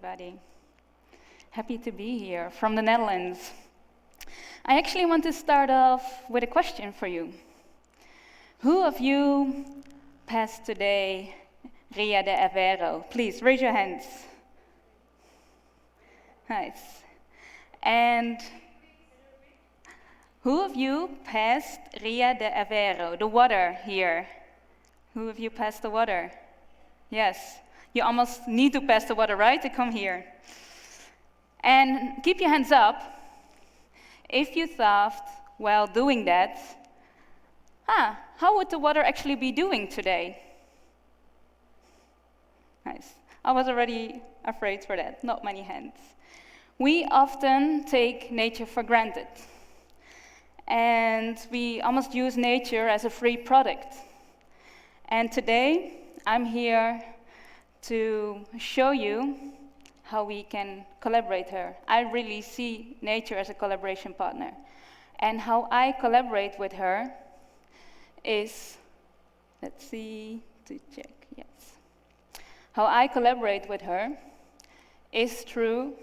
everybody. Happy to be here from the Netherlands. I actually want to start off with a question for you. Who of you passed today Ria de Aveiro? Please, raise your hands. Nice. And who of you passed Ria de Aveiro, the water here? Who of you passed the water? Yes. You almost need to pass the water, right, to come here. And keep your hands up if you thought, while doing that, how would the water actually be doing today? Nice. I was already afraid for that, not many hands. We often take nature for granted. And we almost use nature as a free product. And today, I'm here to show you how we can collaborate her. I really see nature as a collaboration partner. And how I collaborate with her is, let's see, to check, yes. How I collaborate with her is through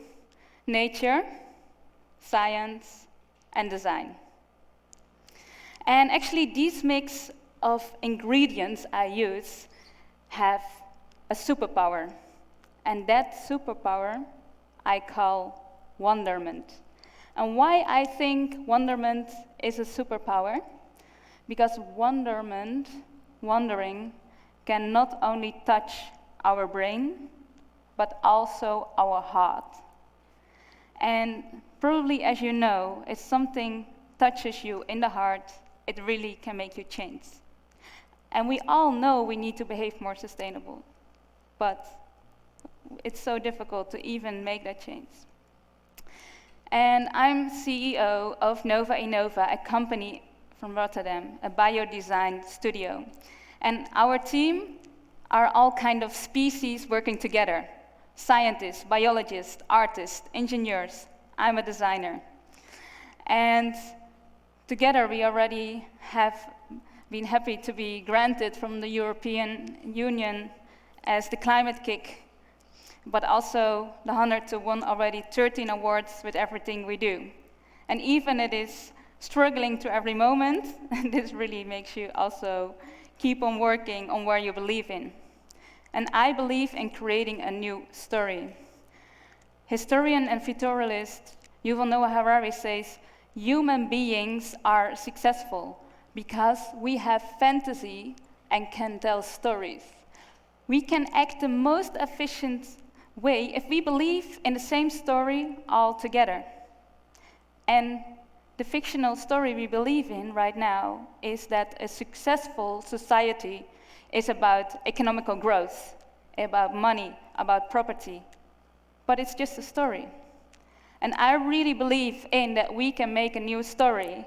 nature, science, and design. And actually, these mix of ingredients I use have a superpower. And that superpower I call wonderment. And why I think wonderment is a superpower? Because wondering, can not only touch our brain, but also our heart. And probably, as you know, if something touches you in the heart, it really can make you change. And we all know we need to behave more sustainable. But it's so difficult to even make that change. And I'm CEO of Innova, a company from Rotterdam, a biodesign studio. And our team are all kind of species working together. Scientists, biologists, artists, engineers. I'm a designer. And together we already have been happy to be granted from the European Union as the Climate Kick, but also the honor to win already 13 awards with everything we do. And even it is struggling to every moment, this really makes you also keep on working on where you believe in. And I believe in creating a new story. Historian and futurist Yuval Noah Harari says, human beings are successful because we have fantasy and can tell stories. We can act the most efficient way if we believe in the same story all together. And the fictional story we believe in right now is that a successful society is about economical growth, about money, about property. But it's just a story. And I really believe in that we can make a new story.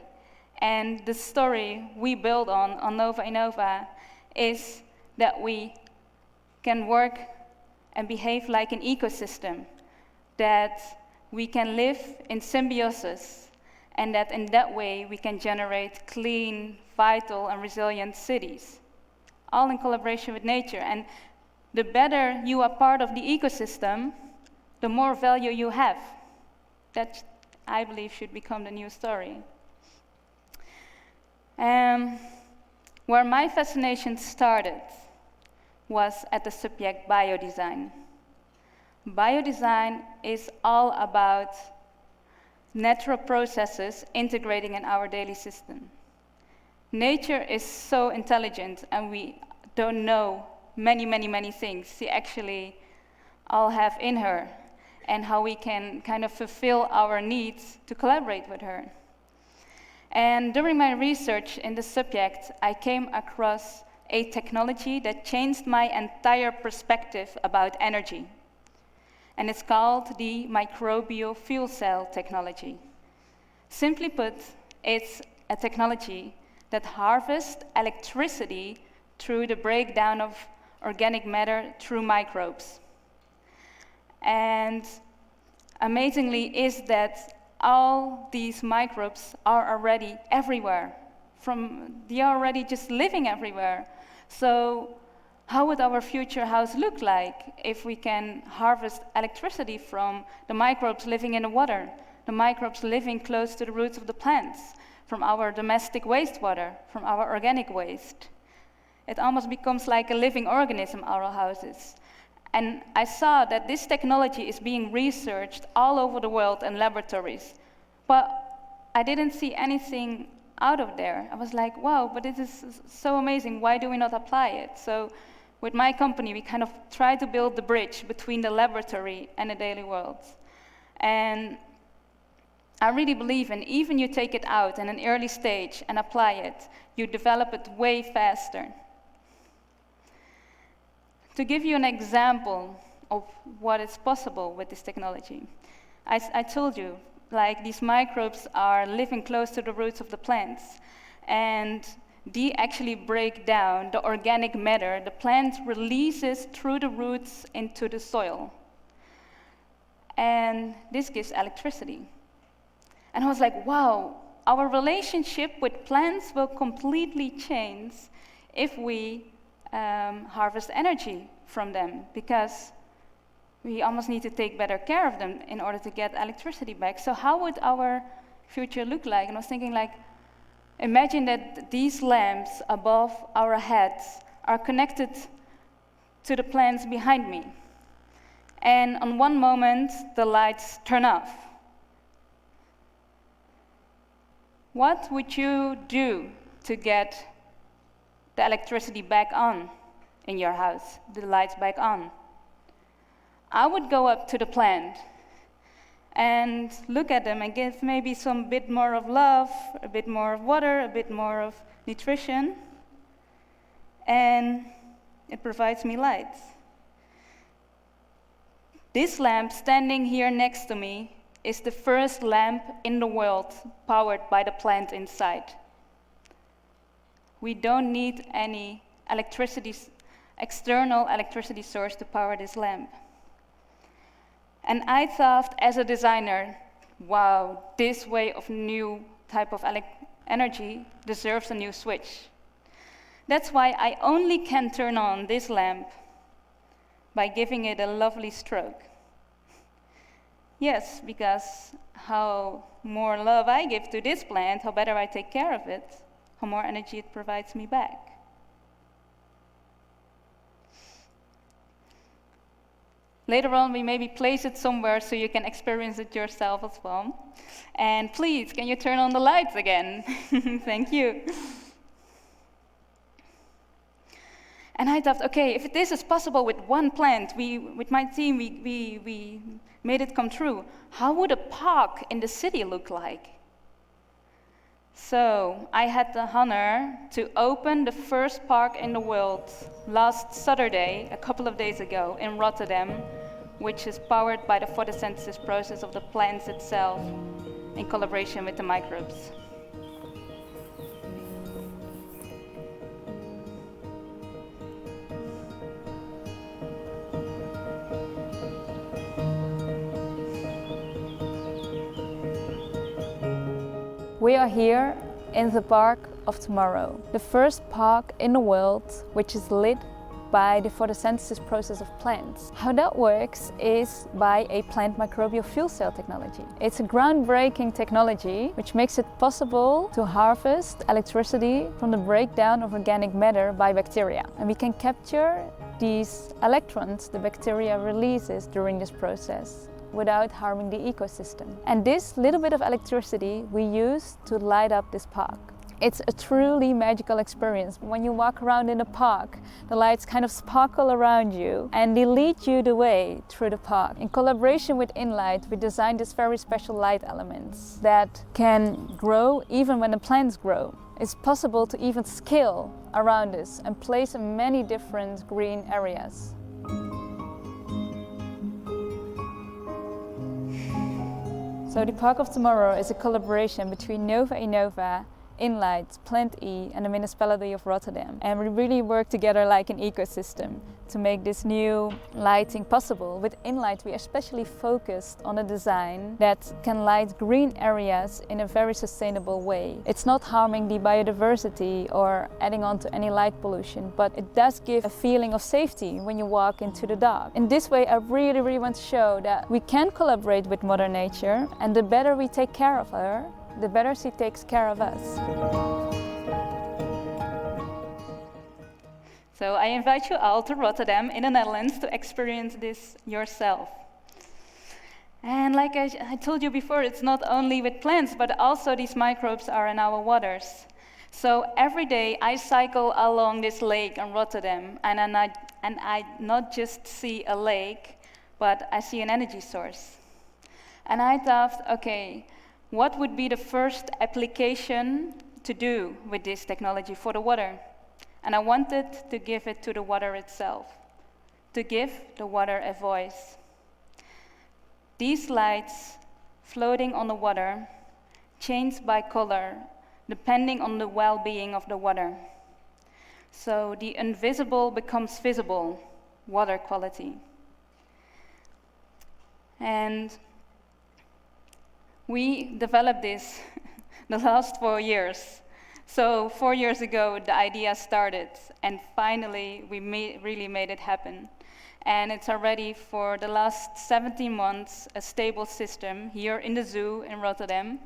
And the story we build on Nova Innova is that we can work and behave like an ecosystem, that we can live in symbiosis, and that in that way we can generate clean, vital, and resilient cities, all in collaboration with nature. And the better you are part of the ecosystem, the more value you have. That, I believe, should become the new story. Where my fascination started was at the subject biodesign. Biodesign is all about natural processes integrating in our daily system. Nature is so intelligent, and we don't know many things she actually all have in her, and how we can kind of fulfill our needs to collaborate with her. And during my research in the subject, I came across a technology that changed my entire perspective about energy. And it's called the microbial fuel cell technology. Simply put, it's a technology that harvests electricity through the breakdown of organic matter through microbes. And amazingly is that all these microbes are already everywhere. They are already just living everywhere. So How would our future house look like if we can harvest electricity from the microbes living in the water, the microbes living close to the roots of the plants, from our domestic wastewater, from our organic waste? It almost becomes like a living organism, our houses. And I saw that this technology is being researched all over the world in laboratories. But I didn't see anything out of there. I was like, wow, but this is so amazing. Why do we not apply it? So with my company, we kind of try to build the bridge between the laboratory and the daily world. And I really believe in, even you take it out in an early stage and apply it, you develop it way faster. To give you an example of what is possible with this technology, I told you, like, these microbes are living close to the roots of the plants, and they actually break down the organic matter the plant releases through the roots into the soil. And this gives electricity. And I was like, wow, our relationship with plants will completely change if we harvest energy from them, because we almost need to take better care of them in order to get electricity back. So how would our future look like? And I was thinking, like, imagine that these lamps above our heads are connected to the plants behind me. And on one moment, the lights turn off. What would you do to get the electricity back on in your house, the lights back on? I would go up to the plant and look at them and give maybe some bit more of love, a bit more of water, a bit more of nutrition, and it provides me light. This lamp standing here next to me is the first lamp in the world powered by the plant inside. We don't need any external electricity source to power this lamp. And I thought, as a designer, wow, this way of new type of energy deserves a new switch. That's why I only can turn on this lamp by giving it a lovely stroke. Yes, because how more love I give to this plant, how better I take care of it, how more energy it provides me back. Later on, we maybe place it somewhere so you can experience it yourself as well. And please, can you turn on the lights again? Thank you. And I thought, okay, if this is possible with one plant, with my team, we made it come true. How would a park in the city look like? So I had the honor to open the first park in the world last Saturday, a couple of days ago, in Rotterdam, which is powered by the photosynthesis process of the plants itself in collaboration with the microbes. We are here in the Park of Tomorrow, the first park in the world which is lit by the photosynthesis process of plants. How that works is by a plant microbial fuel cell technology. It's a groundbreaking technology which makes it possible to harvest electricity from the breakdown of organic matter by bacteria. And we can capture these electrons the bacteria releases during this process without harming the ecosystem. And this little bit of electricity we use to light up this park. It's a truly magical experience. When you walk around in a park, the lights kind of sparkle around you and they lead you the way through the park. In collaboration with Inlight, we designed these very special light elements that can grow even when the plants grow. It's possible to even scale around this and place in many different green areas. So the Park of Tomorrow is a collaboration between Innova, Inlight, Plant E and the municipality of Rotterdam. And we really work together like an ecosystem to make this new lighting possible. With Inlight we especially focused on a design that can light green areas in a very sustainable way. It's not harming the biodiversity or adding on to any light pollution, but it does give a feeling of safety when you walk into the dark. In this way I really want to show that we can collaborate with Mother Nature, and the better we take care of her, the better she takes care of us. So I invite you all to Rotterdam in the Netherlands to experience this yourself. And like I told you before, it's not only with plants, but also these microbes are in our waters. So every day I cycle along this lake in Rotterdam, and I not just see a lake, but I see an energy source. And I thought, okay, what would be the first application to do with this technology for the water? And I wanted to give it to the water itself, to give the water a voice. These lights floating on the water change by color depending on the well-being of the water. So the invisible becomes visible, water quality. And we developed this the last 4 years. So 4 years ago, the idea started, and finally, we really made it happen. And it's already, for the last 17 months, a stable system here in the zoo in Rotterdam.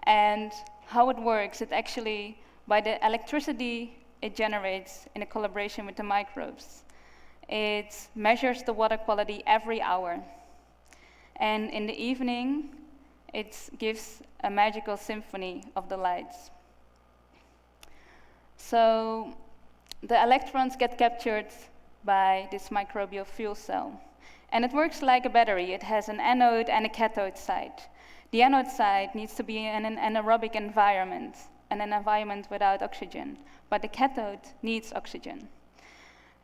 And how it works, it actually, by the electricity it generates in a collaboration with the microbes, it measures the water quality every hour. And in the evening, it gives a magical symphony of the lights. So the electrons get captured by this microbial fuel cell. And it works like a battery. It has an anode and a cathode side. The anode side needs to be in an anaerobic environment, an environment without oxygen. But the cathode needs oxygen.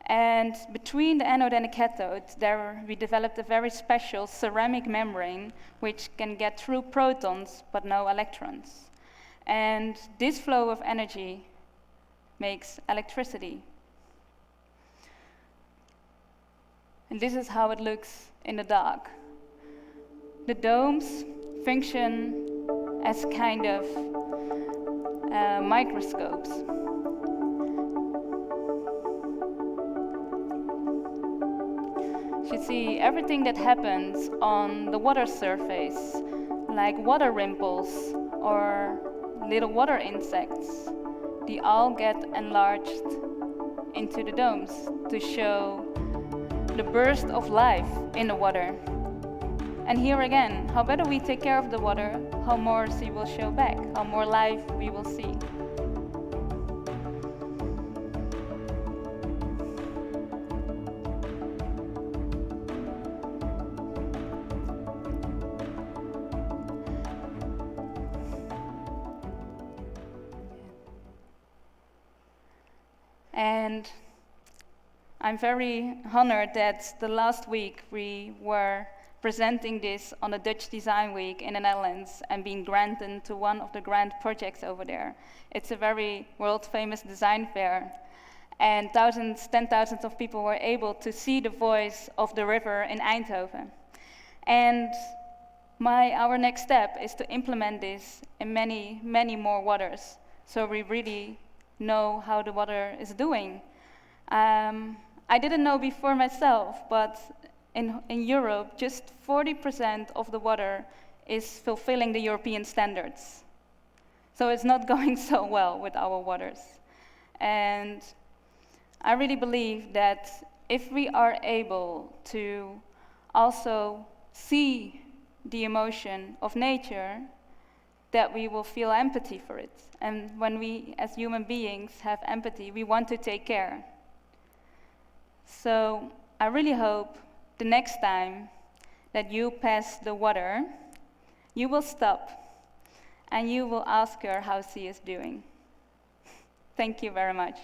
And between the anode and the cathode, there we developed a very special ceramic membrane which can get through protons but no electrons. And this flow of energy makes electricity. And this is how it looks in the dark. The domes function as kind of microscopes. You see everything that happens on the water surface, like water ripples or little water insects. They all get enlarged into the domes to show the burst of life in the water. And here again, how better we take care of the water, how more she will show back, how more life we will see. And I'm very honored that the last week we were presenting this on the Dutch Design Week in the Netherlands and being granted to one of the grant projects over there. It's a very world-famous design fair, and tens thousands of people were able to see the voice of the river in Eindhoven. And our next step is to implement this in many, many more waters, so we really know how the water is doing. I didn't know before myself, but in Europe, just 40% of the water is fulfilling the European standards. So it's not going so well with our waters. And I really believe that if we are able to also see the emotion of nature, that we will feel empathy for it. And when we, as human beings, have empathy, we want to take care. So I really hope the next time that you pass the water, you will stop and you will ask her how she is doing. Thank you very much.